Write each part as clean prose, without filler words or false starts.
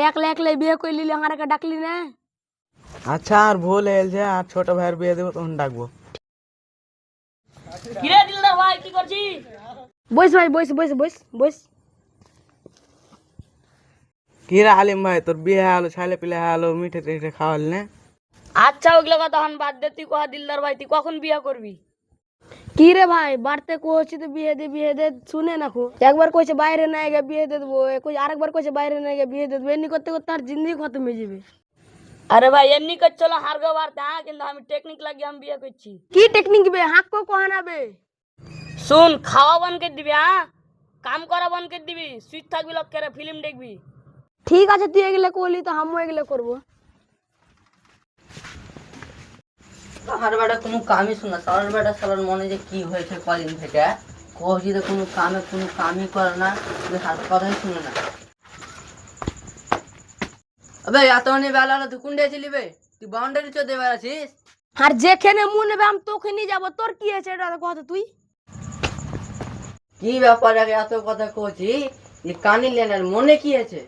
একলা একলাই বিয়ে করে নিলি, আমাকে ডাকলি না? আচ্ছা আর ভুল হয়েছে, আর ছোট ভাইয়ের বিয়ে দেবো তখন ডাকবো। কিরে দিলদার ভাই কি করছিস? বস ভাই, বস বস বস বস। কি রে আলিম ভাই, তোর বিয়ে হলো, ছেলে পিলে হলো, মিঠে টিঠে খাওয়াল না? আচ্ছা ওগুলো কথা এখন বাদ দে, তুই কহ দিলদার ভাই তুই কখন বিয়ে করবি? কি রে ভাই, বাড়তে কইছি তো বিয়ে দে শুনে না খো। একবার কইছে বাইরে না গিয়ে বিয়ে দিয়ে দেবো, কই আরেকবার কইছে বাইরে না গিয়ে বিয়ে দিয়ে দেবো। এমনি করতে করতে আর জিন্দগি খতম হয়ে যাবে। আরে ভাই এমনি কর চলো হারগো বাড়তে, হ্যাঁ কিন্তু আমি টেকনিক লাগিয়ে আমি বিয়ে করছি। কি টেকনিক বে, হাক কো কহানাবে? শুন, খাওয়া বন করে দিবি, হ্যাঁ কাম করা বন করে দিবি, সুইট থাকবি লক্ষ্যে, ফিল্ম দেখবি। ঠিক আছে, তুই এগুলো করলি তো আমিও এগুলো করবো। আর বেটা কোনো কামই শোনা, সালার বেটা সালার মনে যে কি হয়েছে কদিন থেকে, কষি তো কোনো কামই করে না, হাত কথাই শুনে না। আবে এত অনেক বেলা না, তুই কোন দিয়েছিলি বে? তুই বাউন্ডারি চোদ্দে বেড়াছিস? আর যেখানে মনে নেবে আমি তোকে নিয়ে যাবো। তোর কি আছে এটা কথা তুই? কি ব্যাপার এত কথা কছি, কানি লেনার মনে কি আছে?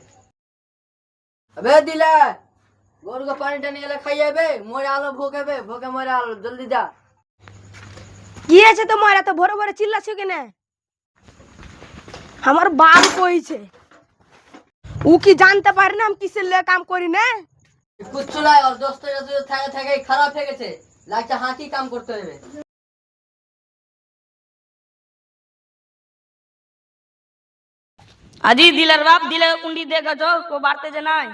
আবে দিলা গরুকে পানি টানি এলে খাইয়াবে, মরে আলো ভোকেবে, ভোকে মরে আলো, জলদি যা। কি আছে তোমার এত ভোরে ভোরে চিল্লাছো কেনে? আমার বাপ কইছে, ও কি জানতে পারে না আমি কিসের লে কাম করি না? কুচ্ছু নাই, ওর দোস্ত থাকে থাকে খারাপ হয়ে গেছে, লাগছে হাঁকি কাম করতে হবে। আজি দিলার বাপ দিলে কুন্ডি দেখেছো কো বাড়তে যে নাই?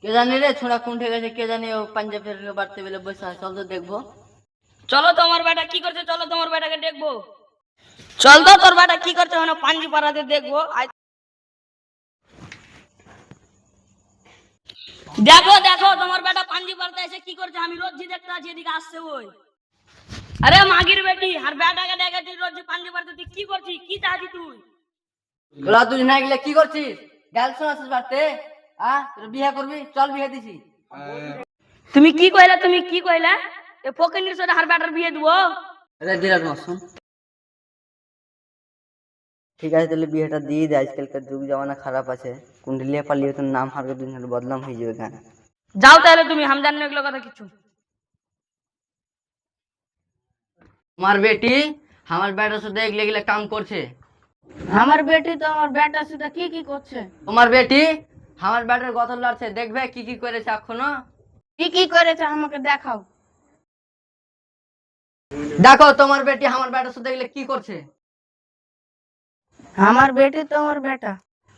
কে জানি রে ছোড়া কোন ঠিক আছে, কে জানি ও পাঞ্জাবের বাড়তে বেলে বসে আছে, চল তো দেখবো। চলো তোমার বেটা কি করছে, চলো তোমার বেটাকে দেখবো। চল তো তোর বেটা কি করছে ওখানে পাঞ্জি পাড়াতে দেখবো। দেখো দেখো তোমার বেটা পাঞ্জি পাড়াতে এসে কি করছে, আমি রোজ দেখতে আছি এদিকে আসছে ওই। আরে মাগির বেটি আর বেটাকে দেখে তুই রোজ পাঞ্জি পাড়াতে তুই কি করছিস, কি চাচ্ছিস তুই? তোরা তুই না গেলে কি করছিস? গাল শোনাছিস বাড়তে? তোর বিয়ে করবি, চল বিয়ে দিছি। তুমি কি কইলা, তুমি কি কইলা? এ ফকিনির সাথে আর বেটার বিয়ে দিব? আরে দিলার মশন, ঠিক আছে তাহলে বিয়েটা দিয়ে দে, আজকালকার যুগ জামানা খারাপ আছে, কুন্ডলিয়া পালিয়ে তোর নাম হারকে দিন বদনাম হয়ে যাবে। গান যাও তাহলে তুমি, হাম জানি না এগুলো কথা কিছু। আমার বেটি আমার বেটার সাথে এগলে গেলে কাম করছে। আমার বেটি তো আমার বেটার সাথে কি কি করছে? তোমার বেটি আমার বেটার গত লড়ছে, দেখবে কি কি করেছে এখনো। কি কি করেছে আমাকে দেখাও। দেখো তোমার বেটি আমার বেটার সাথে গেলে কি করছে। আমার বেটি তো আমার বেটা,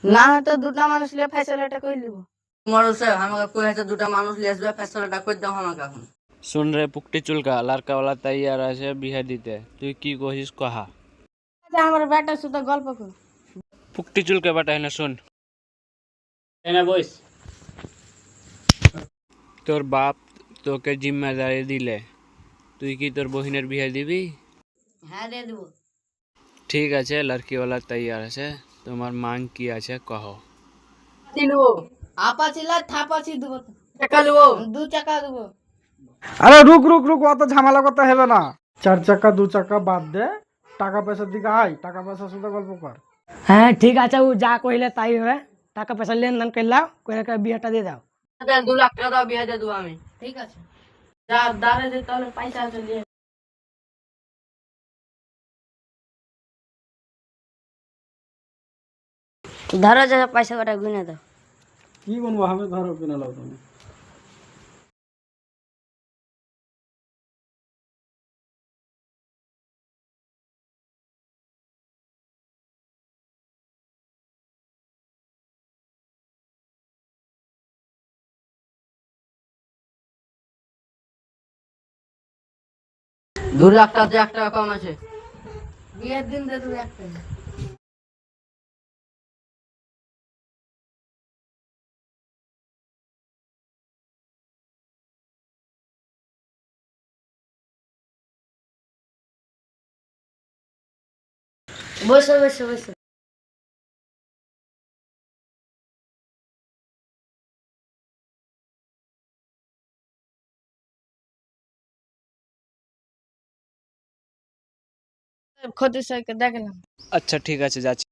না হয়তো দুটা মানুষ লিয়ে ফেসলাটা কই লিব। তোমার আমাকে কয়েছে দুটা মানুষ লিয়ে আসবে, ফেসলাটা করে দাও আমাকে এখন। सुन रे पुकटी चुलका लड़का वाला तैयार है बिहा दीते तुई की कोशिश कहा আমার বেটার সাথে গল্প কর। पुकटी चुलके बेटा है ना सुन ना बॉयस তোর বাপ তোকে জিম্মেদারি দিলে তুই কি তোর বহিনের বিয়ে দিবি? হ্যাঁ দিয়ে দেবো। ঠিক আছে লড়কি वाला तैयार আছে, তোমার মাং কি আছে কहो। দেবো আপাচি লা থাপাচি দেবো, টাকা দেবো। 2 টাকা দেবো। আরে রুক রুক রুক, অত ঝামেলা করতে হবে না। 4 চাকা 2 চাকা বাদ দে, টাকা পয়সার দিকে আয়, টাকা পয়সার সাথে গল্প কর। হ্যাঁ ঠিক আছে, ও যা কইলে তাই হবে। টাকা পয়সা লেনদেন করলাও, কইলে বিয়েটা দিয়ে দাও। 2 লাখ টাকা দাও, বিয়ে দিয়ে দেবো আমি। ঠিক আছে, যা দাঁড়ে দে তাহলে পয়সা চলে। ধরো যা পয়সা কটা গুনে দাও। কি বলবো, আমি ধরো কিনে লাও তুমি। দু লাখ টাকা 1 টাকা কম আছে। বিয়ের দিন দে তুই একটা। বসো বসো বসো। ক্ষতি সইকে দেখলাম। আচ্ছা ঠিক আছে যাচ্ছি।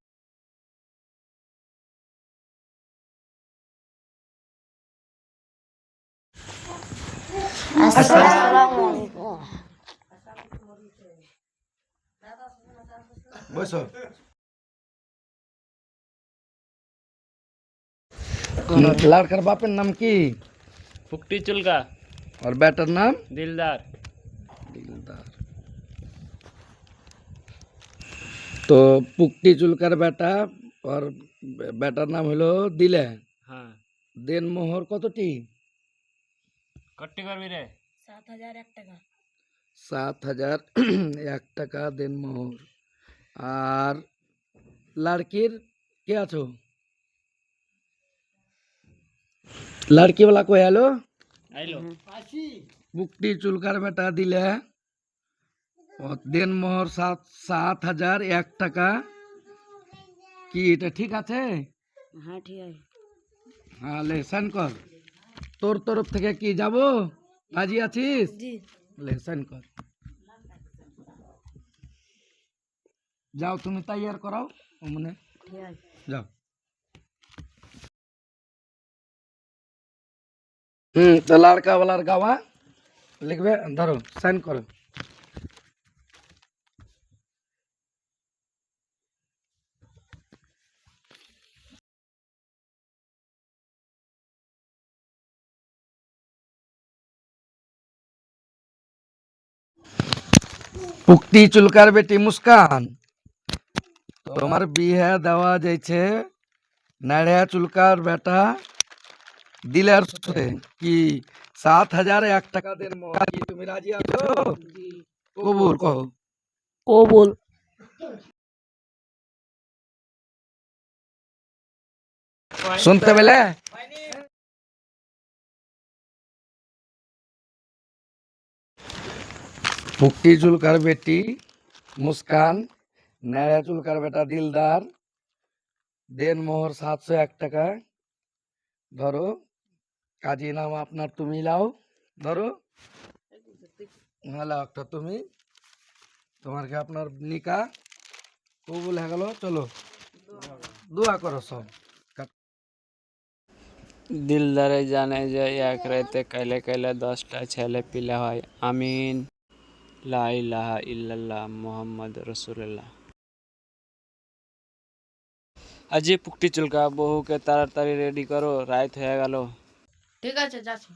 বসো। लड़कर बापेर नाम की फुकटी चुलका और बेटर नाम दिलदार। दिलदार। तो पुकटी चुलकर बेटा और बेटार नाम हलो दिले। हाँ देन मोहर कतटी? कट्टी करबी रे 7,001 টাকা। 7,001 টাকা দেন মোহর। আর लड़कीर কে আছো? लड़की वाला कोई हेलो आइलो पुकटी चुलकार बेटा दिले और देन मोहर 7,001 টাকা কি এটা ঠিক আছে? হ্যাঁ ঠিক আছে। হ্যাঁ লেসন কর। তোর তরফ থেকে কি যাব? রাজি আছিস? জি। লেসন কর। যাও তুমি তৈয়ার করাও মনে ঠিক আছে। যাও। तो लड़का वाला गावा लिखबे धरो साइन करो। पुकटी चुलकार बेटी मुस्कान তোমার বিয়ে দেওয়া যাইছে নাড়িয়া চুলকার বেটা দিলের সাথে কি 7,001 টাকা দেন মোহর কি তুমি রাজি আছো? কবুল কও। কবুল। শুনতে পেলে? पुकटी चुलकार बेटी मुस्कान नाड़िया चुलकार बेटा दिलदार देन मोहर 701 টাকা। ধরো কাজী নাম আপনার তুমি লাও ধরো নালা একটা তুমি তোমার কি আপনার নিকা কবুল হয়ে গেল। চলো দোয়া করো সব। দিলদারে জানে যে এক রাতে কাইলে কাইলে 10টা ছেলে পিলে হয়। আমিন। লা ইলাহা ইল্লাল্লাহ মুহাম্মদ রাসূলুল্লাহ। আজি পুকটি চুলকা বহুকে তাড়াতাড়ি রেডি করো, রাত হয়ে গেল। ঠিক আছে যাচ্ছি।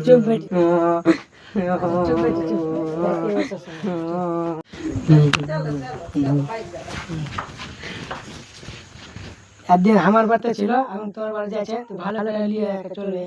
চুপ বেটি। চুপ বেটি চুপ। একদিন আমার বাড়িতে ছিল, এখন তোর বাড়ি যাচ্ছে, তো ভালো করে নিয়ে চলবে।